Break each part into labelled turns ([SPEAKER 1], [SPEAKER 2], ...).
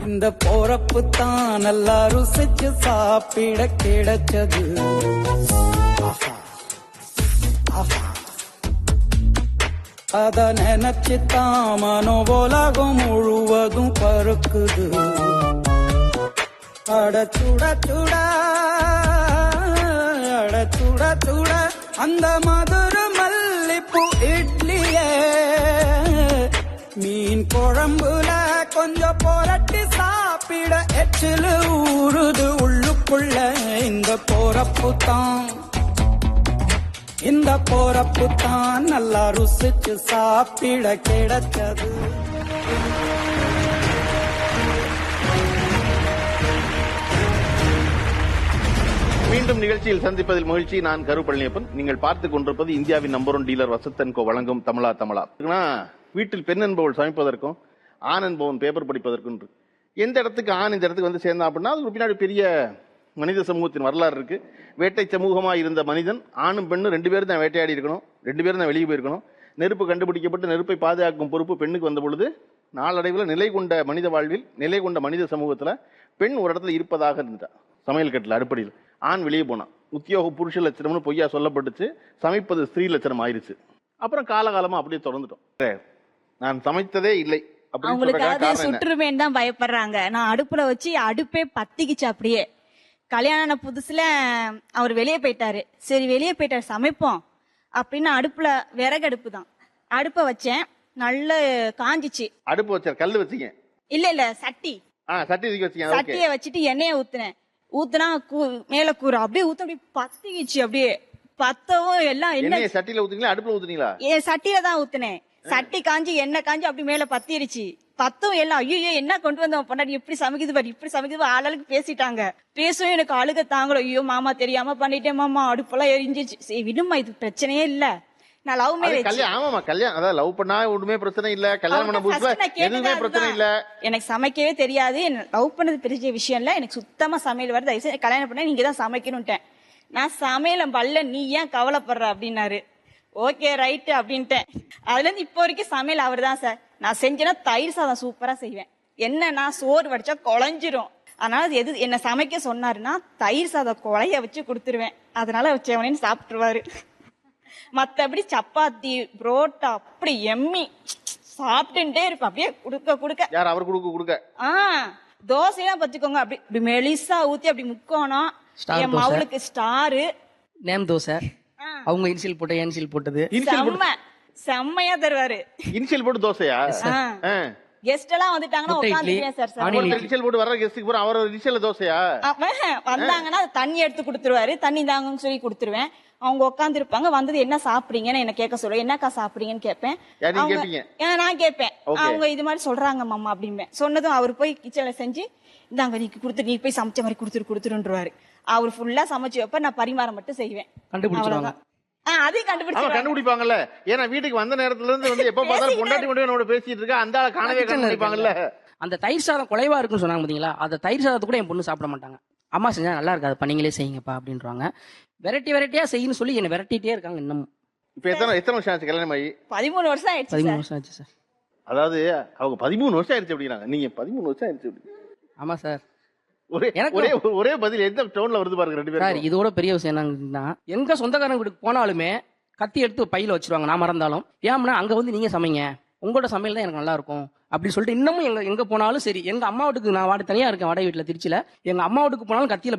[SPEAKER 1] இந்த போறப்பு தான் நல்லா ருசிச்சு சாப்பிட கிடைச்சது. அத நினைச்சு தான் மனோ உலகம் முழுவதும் பருக்குது. அட சுட சுட அட சுட சுட அந்த மதுர மல்லிப்பூ இட்லியே மீன் குழம்புல கொஞ்சம் புரட்டி சாப்பிட எச்சிலு ஊறுது உள்ளுக்குள்ள. இந்த போறப்பு தான் இந்த போறப்பு தான் நல்லா ருசிச்சு சாப்பிட கிடைச்சது.
[SPEAKER 2] மீண்டும் நிகழ்ச்சியில் சந்திப்பதில் மகிழ்ச்சி. நான் கரு பழனியப்பன். நீங்கள் பார்த்துக் கொண்டிருப்பது இந்தியாவின் நம்பர் 1 டீலர் வசந்தன்கோ வழங்கும் தமிழா தமிழா. வீட்டில் பெண் என்பவள் சமைப்பதற்கும் ஆண் என்பவன் பேப்பர் படிப்பதற்கும் எந்த இடத்துக்கு ஆண் இந்த இடத்துக்கு வந்து சேர்ந்தான் அப்படின்னா அது பின்னாடி பெரிய மனித சமூகத்தின் வரலாறு இருக்கு. வேட்டை சமூகமாக இருந்த மனிதன் ஆணும் பெண்ணும் 2 பேரும் தான் வேட்டையாடி இருக்கணும், 2 பேரும் தான் வெளியே போயிருக்கணும். நெருப்பு கண்டுபிடிக்கப்பட்டு நெருப்பை பாதுகாக்கும் பொறுப்பு பெண்ணுக்கு வந்த பொழுது நாளடைவில் நிலை கொண்ட மனித வாழ்வில் நிலை கொண்ட மனித சமூகத்துல பெண் ஒரு இடத்துல இருப்பதாக இருந்தா. சமையல் கட்டில் அடுப்படியில் ஆண் வெளியே போனான். உத்தியோக புருஷ லட்சணம்னு பொய்யா சொல்லப்பட்டுச்சு. சமைப்பது ஸ்திரீ லட்சணம் ஆயிருச்சு. அப்புறம் காலகாலமா அப்படியே தொடர்ந்துட்டோம். நான் சமைத்ததே இல்லை.
[SPEAKER 3] அவங்களுக்காக சுற்றுமேன்னு தான் பயப்படுறாங்க. நான் அடுப்புல வச்சு அடுப்பே பத்திக்கிச்சு. அப்படியே கல்யாண புதுசுல அவர் வெளியே போயிட்டாரு. சரி வெளியே போயிட்டாரு சமைப்போம் அப்படின்னு அடுப்புல விறகு அடுப்பு தான் அடுப்ப வச்சேன். நல்ல காஞ்சிச்சு.
[SPEAKER 2] அடுப்பு வச்ச கல்லு வச்சீங்க?
[SPEAKER 3] இல்ல சட்டி.
[SPEAKER 2] சட்டியை
[SPEAKER 3] வச்சுட்டு எண்ணெய ஊத்துனா மேல கூற அப்படியே ஊத்த அப்படியே பத்திக்கிச்சு. அப்படியே பத்தவும் எல்லாம் என்ன
[SPEAKER 2] சட்டியில ஊத்துனீங்களா அடுப்புல ஊத்துனீங்களா?
[SPEAKER 3] சட்டியில தான் ஊத்துனேன். சட்டி காஞ்சி எண்ணெய் காஞ்சி அப்படி மேல பத்திருச்சு. பத்தும் எல்லாம் ஐயோ என்ன கொண்டு வந்தோம் பொண்டாடி எப்படி சமைக்குது பாரு இப்படி சமைக்குது ஆளுக்கு பேசிட்டாங்க. பேசும் எனக்கு அழுக தாங்கல. ஐயோ மாமா தெரியாம பண்ணிட்டேன் மாமா அடுப்பெல்லாம் எரிஞ்சிச்சு. சரி விடுமா இது பிரச்சனையே இல்ல. நான் லவ் மேரேஜ்.
[SPEAKER 2] ஆமாமா கல்யாணம் அதான் லவ் பண்ணா ஒண்ணுமே பிரச்சனை இல்ல. கல்யாணம் பண்ண புதுசுல எதுவுமே பிரச்சனை இல்ல.
[SPEAKER 3] எனக்கு சமைக்கவே தெரியாது. லவ் பண்ணது பெரிய விஷயம் இல்ல. எனக்கு சுத்தமா சமையல் வருது. தயவுசெய்து கல்யாணம் பண்ண நீங்க தான் சமைக்கணும்ட்டேன். நான் சமையல பல்ல நீ ஏன் கவலைப்படுற அப்படின்னாரு. ஓகே ரைட் அப்படின்ட்டேன். அதுல இருந்து இப்போ வரைக்கும் சமையல் அவர் தான் சார். நான் செஞ்சேன்னா தயிர் சாதம் சூப்பரா செய்வேன். என்னன்னா சோறு வடிச்சா குழஞ்சிரும். அதனால எது என்ன சமைக்க சொன்னாருன்னா தயிர் சாதம் குழைய வச்சு கொடுத்துருவேன். அதனால வச்சவனேன்னு சாப்பிட்டுருவாரு. மத்தபடி சப்பாத்தி புரோட்டா அப்படி எம்மி சாப்பிட்டுட்டே இருப்பேன். அப்படியே குடுக்க குடுக்க
[SPEAKER 2] யார் அவர் குடுக்க குடுக்க
[SPEAKER 3] தோசையெல்லாம் பச்சுக்கோங்க. அப்படி மெலிசா ஊத்தி அப்படி முக்கோணும். என் மவுளுக்கு ஸ்டாரு
[SPEAKER 4] நேம் தோசை. அவங்க இன்சியல் போட்ட இன்சியல் போட்டது
[SPEAKER 3] செம்மையா தருவாரு.
[SPEAKER 2] இன்சியல் போட்டு தோசையா?
[SPEAKER 3] கெஸ்ட் எல்லாம் வந்துட்டாங்கன்னா உட்காந்துருவேன் சார்.
[SPEAKER 2] இன்சியல் போட்டு வர கெஸ்டுக்கு போற அவர் இன்சியல் தோசையா
[SPEAKER 3] வந்தாங்கன்னா தண்ணி எடுத்து கொடுத்துருவாரு. தண்ணி தாங்கன்னு சொல்லி கொடுத்துருவேன். அவங்க உட்காந்து இருப்பாங்க. வந்தது என்ன சாப்பிடுறீங்கன்னு என்ன கேட்க சொல்லுவேன். என்னக்கா சாப்பிடுறீங்கன்னு கேட்பேன். நான் கேட்பேன். அவங்க இது மாதிரி சொல்றாங்க மாமா அப்படின்னு சொன்னதும் அவர் போய் கிச்சன்ல செஞ்சு இந்தாங்க நீ கொடுத்து நீ போய் சமைச்ச மாதிரி கொடுத்துருன்றாரு. அவர் ஃபுல்லா சமைச்சு வைப்ப நான் பரிமாற மட்டும் செய்வேன். அதையும்
[SPEAKER 2] கண்டுபிடிப்பாங்கல்ல. ஏன்னா வீட்டுக்கு வந்த நேரத்துல இருந்து வந்து எப்ப பார்த்தாலும் பொண்டாட்டி மட்டும் என்னோட பேசிட்டு இருக்கா அந்த ஆளை காணவே கண்டுபிடிப்பாங்கல்ல.
[SPEAKER 4] அந்த தயிர் சாதம் குறைவா இருக்குன்னு சொன்னாங்க பாத்தீங்களா? அந்த தயிர் சாதத்தை கூட என் பொண்ணு சாப்பிட மாட்டாங்க. அம்மா செஞ்சா நல்லா இருக்காது பண்ணீங்களே செய்யுங்கப்பா அப்படின்றாங்க. வெரைட்டியா செய்யணும்னு சொல்லி என்ன வெரைட்டிட்டே இருக்காங்க இன்னும்.
[SPEAKER 2] இப்ப எத்தனை வருஷம் ஆச்சு கல்யாணம் ஆகி?
[SPEAKER 3] 13 வருஷம் ஆயிடுச்சு.
[SPEAKER 4] 13 வருஷம் ஆச்சு சார்.
[SPEAKER 2] அதாவது அவங்க 13 வருஷம் ஆயிடுச்சு அப்படிங்கிறாங்க. நீங்க 13 வருஷம் ஆயிடுச்சு அப்படி?
[SPEAKER 4] ஆமா சார்.
[SPEAKER 2] ஒரே பதில் எந்த டோன்ல வருது பாருங்க ரெண்டு பேரும்.
[SPEAKER 4] இதோட பெரிய விஷயம் என்னன்னா எங்க சொந்தக்காரங்க வீட்டுக்கு போனாலுமே கத்தி எடுத்து பையில வச்சிருவாங்க. நான் மறந்தாலும் ஏன்னா அங்க வந்து நீங்க சமைங்க உங்களோட சமையல் தான் எனக்கு நல்லா இருக்கும் அப்படின்னு சொல்லிட்டு இன்னமும் எங்க போனாலும் சரி. எங்க அம்மா வீட்டுக்கு நான் தனியா இருக்கேன் வாடகை வீட்டுல திருச்சியில. எங்க அம்மா வீட்டுக்கு போனாலும் கத்தியில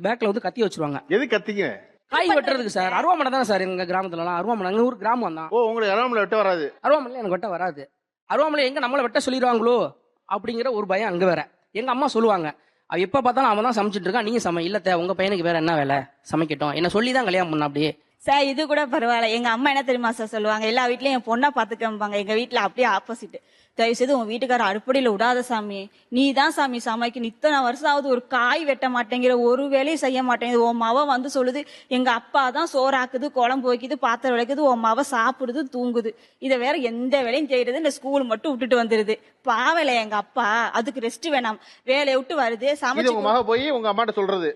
[SPEAKER 4] பேக்ல வந்து கத்தி வச்சிருவாங்க.
[SPEAKER 2] எது கத்திங்க?
[SPEAKER 4] காய் வெட்டுறதுக்கு சார். அருவாமனை தானே சார் எங்க கிராமத்துல எல்லாம். அருவாமனை எங்க ஊர் கிராமம் தான்.
[SPEAKER 2] உங்களுக்கு அருவாமலை வெட்ட வராது?
[SPEAKER 4] அருவாமலை எனக்கு வெட்ட வராது. அருவாமலை எங்க நம்மள வெட்ட சொல்லிடுவாங்களோ அப்படிங்கிற ஒரு பயம் அங்க வேற. எங்க அம்மா சொல்லுவாங்க அவ எப்ப பார்த்தாலும் அவன் தான் சமைச்சிட்டு இருக்கான் நீங்க இல்ல உங்க பையனுக்கு வேற என்ன வேலை சமைக்கட்டும் என்ன சொல்லிதான் கல்யாணம் பண்ண. அப்படியே
[SPEAKER 3] சார் இது கூட பரவாயில்ல. எங்க அம்மா என்ன தெரியுமா சார் சொல்லுவாங்க, எல்லா வீட்லயும் என் பொண்ணா பாத்துக்கம்பாங்க. எங்க வீட்டுல அப்படியே ஆப்போசிட். தயவு செய்து உன் வீட்டுக்கார அடுப்படியில விடாத சாமி, நீ தான் சாமி சமைக்கணும். இத்தனை வருஷம் ஆகுது ஒரு காய் வெட்ட மாட்டேங்கிற, ஒரு வேலையும் செய்ய மாட்டேங்குது. உன் மவ வந்து சொல்லுது எங்க அப்பா தான் சோறாக்குது, குழம்பு வைக்குது, பாத்திரம் விளக்குது, உன் மவ சாப்பிடுது, தூங்குது. இதை வேற எந்த வேலையும் செய்யறது இந்த ஸ்கூல் மட்டும் விட்டுட்டு வந்துருது. பாவல எங்க அப்பா, அதுக்கு ரெஸ்ட் வேணாம், வேலையை விட்டு வருது சமைச்சு
[SPEAKER 2] போய் உங்க அம்மாட்ட சொல்றது.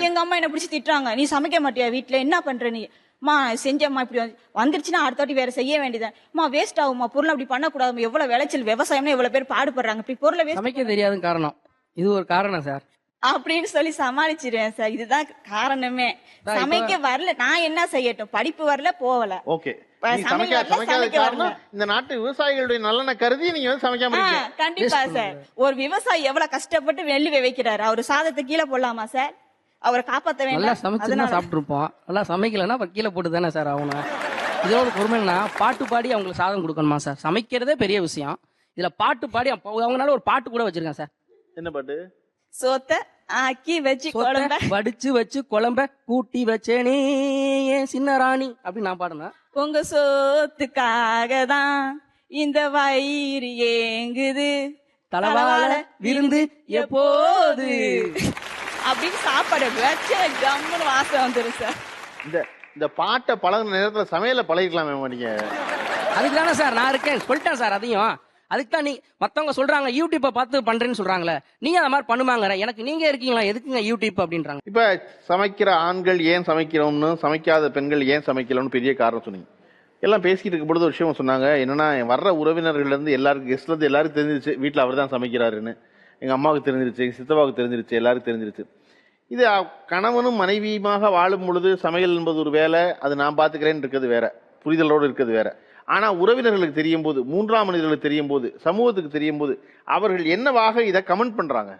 [SPEAKER 3] எங்க அம்மா என்ன பிடிச்சி திட்டுறாங்க, நீ சமைக்க மாட்டியா வீட்டுல, என்ன பண்ற நீ? மா செஞ்சம்மா இப்படி வந்துருச்சுன்னா அடுத்த வாட்டி வேற செய்ய வேண்டியதுமா வேஸ்ட் ஆகுமா பொருள் அப்படி பண்ணக்கூடாது எவ்வளவு விளைச்சல் விவசாயம்னா எவ்வளவு பேர் பாடுபடுறாங்க இப்படி பொருளை
[SPEAKER 4] சமைக்க தெரியாத காரணம் இது ஒரு காரணம் சார்
[SPEAKER 3] அப்படின்னு சொல்லி சமாளிச்சிருவேன் சார். இதுதான் காரணமே. சமைக்க வரல, நான் என்ன செய்யட்டும், படிப்பு வரல போகல.
[SPEAKER 2] ஓகே, சமைக்காத காரணம் இந்த நாட்டு விவசாயிகளுடைய நலனை கருதி நீங்க வந்து சமைக்காம இருக்கீங்க.
[SPEAKER 3] கண்டிப்பா சார். ஒரு விவசாயி எவ்வளவு கஷ்டப்பட்டு நெல் வைக்கிறாரு, அவரு சாதத்தை கீழே போடலாமா சார்? அவரை காப்பாத்த வேண்டாம்.
[SPEAKER 4] நல்லா சமைச்சுதான் சாப்பிட்டு இருப்போம், நல்லா சமைக்கலன்னா கீழே போட்டு தானே சார் ஆகணும். இதோட பொறுமைன்னா பாட்டு பாடி அவங்களுக்கு சாதம் கொடுக்கணுமா சார்? சமைக்கிறதே பெரிய விஷயம், இதுல பாட்டு பாடி அவங்களால ஒரு பாட்டு கூட வச்சிருக்கேன் சார். என்ன பாட்டு? சோத்த ஆக்கி வச்சு குழம்ப வடிச்சு வச்சு குழம்ப கூட்டி வச்சேனே சின்ன ராணி அப்படின்னு நான் பாடுனேன். உங்க சோத்துக்காக தான் இந்த வயிறு ஏங்குது, தலவாழ விருந்து எப்போது அப்படின்னு சாப்பாடு வச்ச கம்முன்னு வாசம் வந்துடும் சார்.
[SPEAKER 2] இந்த பாட்டை பழகின நேரத்துல சமையல பழகிக்கலாமே நீங்க.
[SPEAKER 4] அதுக்கு தானே சார் நான் இருக்கேன், சொல்லிட்டேன் சார். அதையும் அதுக்கு தான் நீ மத்தவங்க சொல்றாங்க யூடியூப்பை பார்த்து பண்றேன்னு சொல்றாங்களே, நீங்க அந்த மாதிரி பண்ணுவாங்க, எனக்கு நீங்க இருக்கீங்களா, எதுக்குங்க யூடியூப் அப்படின்றாங்க.
[SPEAKER 2] இப்ப சமைக்கிற ஆண்கள் ஏன் சமைக்கிறோம்னு, சமைக்காத பெண்கள் ஏன் சமைக்கலன்னு பெரிய காரணம் சொன்னீங்க. எல்லாம் பேசிக்கிட்டு இருக்கும் பொழுது ஒரு விஷயம் சொன்னாங்க, என்னன்னா வர்ற உறவினர்கள் இருந்து எல்லாருக்கும் கெஸ்ட்ல இருந்து எல்லாருக்கும் தெரிஞ்சிருச்சு வீட்டுல அவர் தான் சமைக்கிறாருன்னு. எங்க அம்மாவுக்கு தெரிஞ்சிருச்சு, எங்க சித்தப்பாவுக்கு தெரிஞ்சிருச்சு, எல்லாருக்கும் தெரிஞ்சிருச்சு. இது கணவனும் மனைவியுமாக வாழும் பொழுது சமையல் என்பது ஒரு வேலை, அது நான் பாத்துக்கிறேன்னு இருக்கிறது வேற, புரிதலோடு இருக்கிறது வேற. ஆனா உறவினர்களுக்கு தெரியும் போது, மூன்றாம் மனிதர்களுக்கு தெரியும் போது, சமூகத்துக்கு தெரியும் போது அவர்கள் என்னவாக இதை கமெண்ட் பண்றாங்க?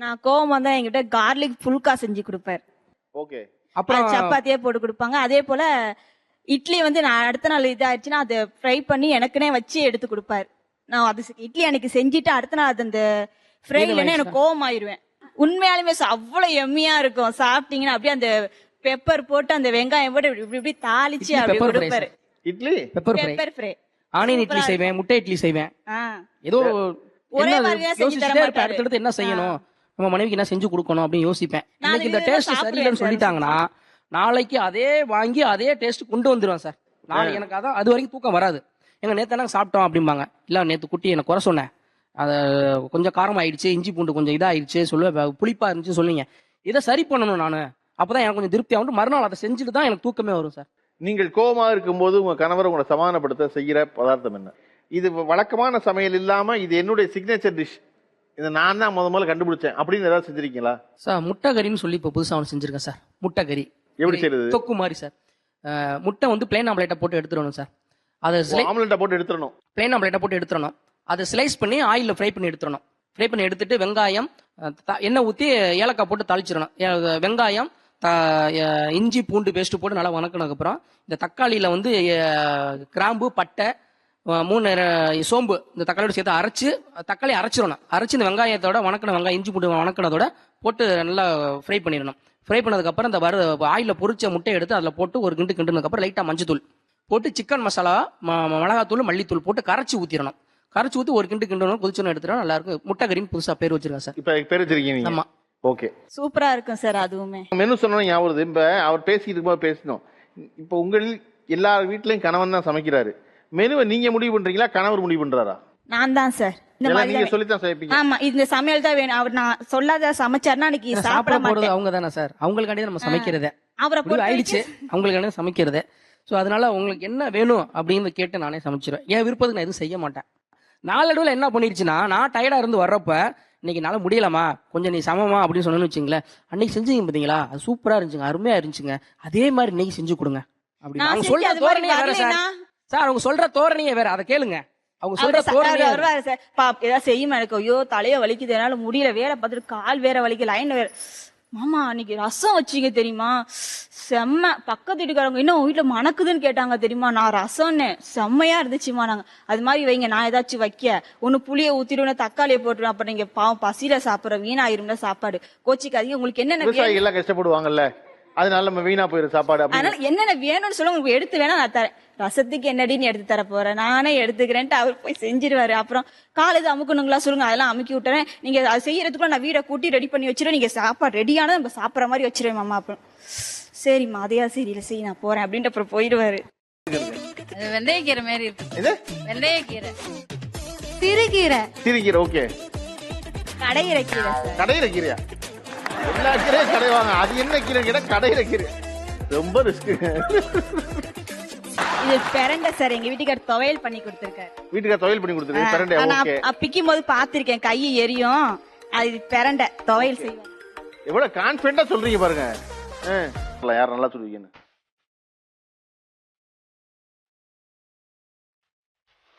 [SPEAKER 3] நான் கோவம் வந்தா என்கிட்ட கார்லிக் புல்கா செஞ்சு கொடுப்பாரு.
[SPEAKER 2] ஓகே,
[SPEAKER 3] அப்புறம் சப்பாத்தியே போட்டு கொடுப்பாங்க. அதே போல இட்லி வந்து நான் அடுத்த நாள் இதாச்சுன்னா அதை ஃப்ரை பண்ணி எனக்குனே வச்சு எடுத்து கொடுப்பாரு. நான் அது இட்லி அன்னைக்கு செஞ்சுட்டு அடுத்த நாள் அது அந்த ஃப்ரை இல்லைன்னா எனக்கு கோவம் ஆயிருவேன். உண்மையாலுமே அவ்வளவு எம்மியா இருக்கும், சாப்பிட்டீங்கன்னா அப்படியே அந்த பெப்பர் போட்டு அந்த வெங்காயம் போட்டு இப்படி இப்படி தாளிச்சு அப்படி கொடுப்பாரு.
[SPEAKER 2] Idli
[SPEAKER 3] pepper fry,
[SPEAKER 4] onion idli செய்வேன், முட்டை இட்லி செய்வேன். ஏதோ அடுத்தடுத்து என்ன செய்யணும், நம்ம மனைவிக்கு என்ன செஞ்சு கொடுக்கணும் அப்படின்னு யோசிப்பேன். இன்னைக்கு இந்த டேஸ்ட் சரியில்லைன்னு சொல்லிட்டாங்கன்னா நாளைக்கு அதே வாங்கி அதே டேஸ்ட் கொண்டு வந்துருவேன் சார். நாளைக்கு எனக்கு அதான் அது வரைக்கும் தூக்கம் வராது. எங்க நேத்து நாங்க சாப்பிட்டோம் அப்படிம்பாங்க, இல்ல நேத்து குட்டி எனக்கு குறை சொன்னேன், அத கொஞ்சம் காரம் ஆயிடுச்சு, இஞ்சி பூண்டு கொஞ்சம் இதாயிடுச்சு சொல்லுவேன், புளிப்பா இருந்துச்சு சொல்லுவீங்க. இதை சரி பண்ணணும் நானு, அப்பதான் எனக்கு கொஞ்சம் திருப்தி ஆகும். மறுநாள் அதை செஞ்சுட்டு தான் எனக்கு தூக்கமே வரும் சார்.
[SPEAKER 2] நீங்கள் கோபமா இருக்கும்போது உங்க கணவர் உங்களை சமாதானப்படுத்த செய்கிற பதார்த்தம் என்ன? இது வழக்கமான சமையல் இல்லாம இது என்னுடைய சிக்னேச்சர் டிஷ், இதை நான் தான் முதல்ல கண்டுபிடிச்சேன் அப்படின்னு ஏதாவது செஞ்சிருக்கீங்களா
[SPEAKER 4] சார்? முட்டை கறின்னு சொல்லி இப்போ புதுசாக ஒன்று செஞ்சிருக்கேன் சார். முட்டை கறி
[SPEAKER 2] எப்படி செய்யறது?
[SPEAKER 4] தொக்கு மாதிரி சார். முட்டை வந்து பிளைன் ஆம்லேட்டை போட்டு எடுத்துடணும் சார். அதை
[SPEAKER 2] ஆம்லேட்டை போட்டு எடுத்துடணும்,
[SPEAKER 4] பிளைன் ஆம்லேட்டை போட்டு எடுத்துடணும். அதை ஸ்லைஸ் பண்ணி ஆயிலில் ஃப்ரை பண்ணி எடுத்துடணும். ஃப்ரை பண்ணி எடுத்துட்டு வெங்காயம் எண்ணெய் ஊற்றி ஏலக்காய் போட்டு தாளிச்சிடணும். வெங்காயம் இஞ்சி பூண்டு பேஸ்ட் போட்டு நல்லா வணக்கினதுக்கு அப்புறம் இந்த தக்காளியில வந்து கிராம்பு பட்டை 3 சோம்பு இந்த தக்காளியோட சேர்த்து அரைச்சு தக்காளி அரைச்சிடணும். அரைச்சு இந்த வெங்காயத்தோட வணக்கின வெங்காயம் இஞ்சி பூண்டு வணக்கினதோட போட்டு நல்லா ஃப்ரை பண்ணிடணும். ஃப்ரை பண்ணதுக்கு அப்புறம் இந்த ஆயில பொரிச்ச முட்டையை எடுத்து அதில் போட்டு ஒரு கிண்டுனதுக்கு அப்புறம் லைட்டா மஞ்சத்தூள் போட்டு சிக்கன் மசாலா மிளகாத்தூள் மல்லித்தூள் போட்டு கரைச்சி ஊத்திடணும். கரைச்சி ஊற்றி ஒரு கிண்டணும் கொதிச்சோன்னு எடுத்துட்டோம். நல்லா இருக்கும். முட்டை கறின்னு புதுசா பேர் வச்சிருக்கேன் சார்.
[SPEAKER 2] இப்ப பேர் வச்சிருக்கீங்க?
[SPEAKER 4] ஆமா.
[SPEAKER 2] ஓகே,
[SPEAKER 3] சூப்பரா இருக்கும் சார். அதுவுமே
[SPEAKER 2] மெனு சொன்ன ஞாபகம். இப்ப அவர் பேசிட்டு இருக்கும்போது பேசணும், இப்ப உங்களில் எல்லா வீட்லயும் கணவன் தான் சமைக்கிறாரு, மெனுவை நீங்க முடிவு பண்றீங்களா கணவர் முடிவு பண்றாரா?
[SPEAKER 3] நான் தான் சார். இந்த மாதிரி
[SPEAKER 2] நீங்க சொல்லித்தான் சமைப்பீங்க? ஆமா,
[SPEAKER 3] இந்த சமையல் தான் வேணும். அவர் நான் சொல்லாத சமைச்சாருன்னா அன்னைக்கு சாப்பிட
[SPEAKER 4] போறது அவங்க தானே சார். அவங்களுக்காண்டி நம்ம சமைக்கிறதே அவரை ஆயிடுச்சு, அவங்களுக்காண்டி சமைக்கிறதே. ஸோ அதனால உங்களுக்கு என்ன வேணும் அப்படின்னு கேட்டு நானே சமைச்சிருவேன். என் விருப்பத்துக்கு நான் எதுவும் செய்ய மாட்டேன். நாளடைவில் என்ன பண்ணிருச்சுன்னா, நான் டயர்டா இருந்து வர்றப்ப இன்னைக்கு நாள முடியலாமா கொஞ்சம் நீ சமமா அப்படின்னு சொன்னு வச்சுங்களேன், அன்னைக்கு செஞ்சீங்க பாத்தீங்களா அது சூப்பரா இருந்துச்சுங்க, அருமையா இருந்துச்சுங்க, அதே மாதிரி இன்னைக்கு செஞ்சு கொடுங்க அப்படின்னு அவங்க சொல்ற தோரணையே வேற சார். சார் அவங்க சொல்ற தோரணையே வேற, அதை கேளுங்க. அவங்க சொல்ற தோரணையே
[SPEAKER 3] வருவாரு சார். ஏதாவது செய்யுமா எனக்கு ஐயோ தலைய வலிக்குது, என்னால முடியல, வேலை பார்த்துட்டு கால் வேற வலிக்கு, லைன் வேற. மாமா அன்னைக்கு ரசம் வச்சீங்க தெரியுமா, செம்ம. பக்கத்து வீட்டுக்காரங்க இன்னும் வீட்டுல மணக்குதுன்னு கேட்டாங்க தெரியுமா, நான் ரசம்னு செம்மையா இருந்துச்சுமா. நாங்க அது மாதிரி வைங்க, நான் ஏதாச்சும் வைக்க ஒன்னு புளிய ஊத்திடுவேன், தக்காளியை போட்டுருவேன், அப்புறம் நீங்க பாவம் பசியில சாப்பிடுற வீணாயிரும்ல சாப்பாடு, கோச்சிக்காதீங்க. உங்களுக்கு என்னென்ன
[SPEAKER 2] கஷ்டப்படுவாங்கல்ல, அதனால நம்ம வீணா போயிரு சாப்பாடு.
[SPEAKER 3] அதனால என்னென்ன வேணும்னு சொல்ல உங்களுக்கு எடுத்து வேணா நான் தரேன். ரசத்துக்கு என்னடின்னு எடுத்து தர போறேன், நானே எடுத்துக்கிறேன்ட்டு அவர் போய் செஞ்சிருவாரு. அப்புறம் காலேஜ் அமுக்கணுங்களா சொல்லுங்க, அதெல்லாம் அமுக்கி விட்டுறேன். நீங்க அது செய்யறதுக்குள்ள நான் வீடை கூட்டி ரெடி பண்ணி வச்சிருவேன், நீங்க சாப்பாடு ரெடியான நம்ம சாப்பிட்ற மாதிரி வச்சிருவேன் மாமா. அப்புறம் சரிம்மா அதையா சீரியல செய்ய நான் போறேன் அப்படின்ட்டு அப்புறம் போயிடுவாரு.
[SPEAKER 5] வெந்தயக்கீரை மாதிரி இருக்கு. வெந்தயக்கீரை, சிறுகீரை.
[SPEAKER 2] சிறுகீரை ஓகே.
[SPEAKER 3] கடையிற கீரை.
[SPEAKER 2] கடையிற கீரையா? எல்லா கீரையும் கடைவாங்க, அது என்ன கீரை கேட்டா கடையிற கீரை. ரொம்ப ரிஸ்க்.
[SPEAKER 3] இது பெரண்டை சார், எங்க வீட்டுக்கார் துவையல் பண்ணி கொடுத்திருக்காரு.
[SPEAKER 2] வீட்டுக்கார துவையல் பண்ணி கொடுத்துருக்கு. பெரண்டை ஓகே.
[SPEAKER 3] பிக்கும் போது பாத்திருக்கேன், கை எரியும். அது பெரண்டை துவையல் செய்வோம்.
[SPEAKER 2] எவ்வளவு கான்பிடண்டா சொல்றீங்க பாருங்க. யார் நல்லா சொல்லுவீங்கன்னு.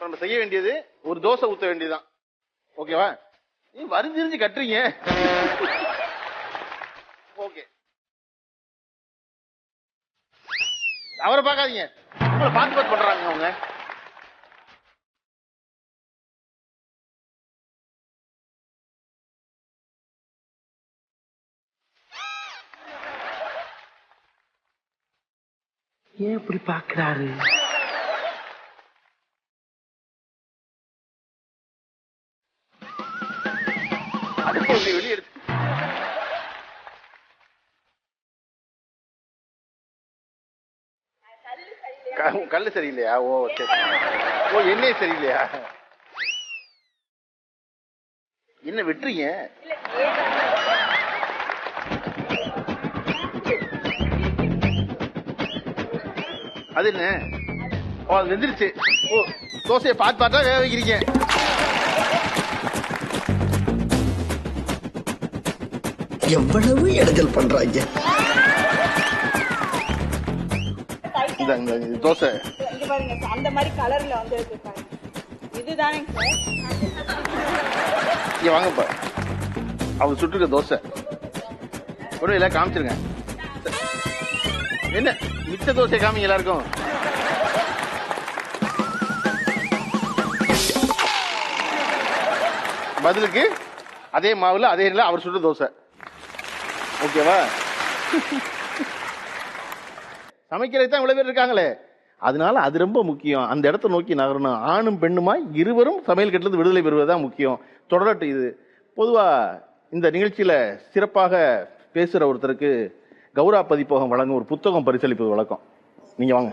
[SPEAKER 2] நம்ம செய்ய வேண்டியது ஒரு தோசை ஊத்த வேண்டியதுதான். ஓகேவா? நீ வரிஞ்சிரிஞ்சு கட்டுறீங்க. ஓகே, அவரை பார்க்காதீங்க, உங்களை பார்த்து பார்த்து பண்றாங்க அவங்க. ஏன் இப்படி பாக்குறாரு? வெளியே எடுத்து கல்லு சரியில்லையா? ஓ சரி. ஓ எண்ணெய் சரியில்லையா? என்ன விட்டுறீங்க? அது என்ன? ஓ அது வெந்துருச்சு. ஓ தோசையை பார்த்து பார்த்தா வேக வைக்கிறீங்க.
[SPEAKER 1] எவ்வளவு இடைஞ்சல் பண்றாங்க.
[SPEAKER 2] இந்த தோசை
[SPEAKER 3] அந்த மாதிரி கலர்ல வந்து இதுதானே சார்.
[SPEAKER 2] இங்க வாங்கப்பா, அவங்க சுட்டுருக்க தோசை ஒன்றும் இல்லை, காமிச்சிருங்க. என்ன மிச்ச தோசை காமிங்க எல்லாருக்கும். பதிலுக்கு அதே மாவுல அதே இல்லை அவர் சுட்ட தோசை. ஓகேவா? சமைக்கிறதுக்கு தான் இவ்வளவு பேர் இருக்காங்களே, அதனால அது ரொம்ப முக்கியம். அந்த இடத்தை நோக்கி நகரணும். ஆணும் பெண்ணுமாய் இருவரும் சமையல் கட்டிலிருந்து விடுதலை பெறுவதுதான் முக்கியம். தொடரட்டும் இது. பொதுவா இந்த நிகழ்ச்சியில சிறப்பாக பேசுற ஒருத்தருக்கு கௌரவ பதிப்பகம் வழங்கும் ஒரு புத்தகம் பரிசளிப்பது வழக்கம். நீங்க வாங்க.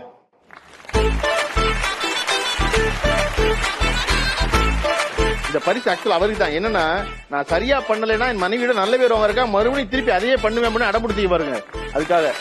[SPEAKER 2] இந்த பரிசு ஆக்சுவல் அவருக்கு தான். என்னன்னா, நான் சரியா பண்ணலைன்னா என் மனைவியோட நல்ல பேர் வாங்க இருக்கா, மறுபடியும் திருப்பி அதையே பண்ணுவேன் அடம்பிடிச்சிக்க பாருங்க. அதுக்காக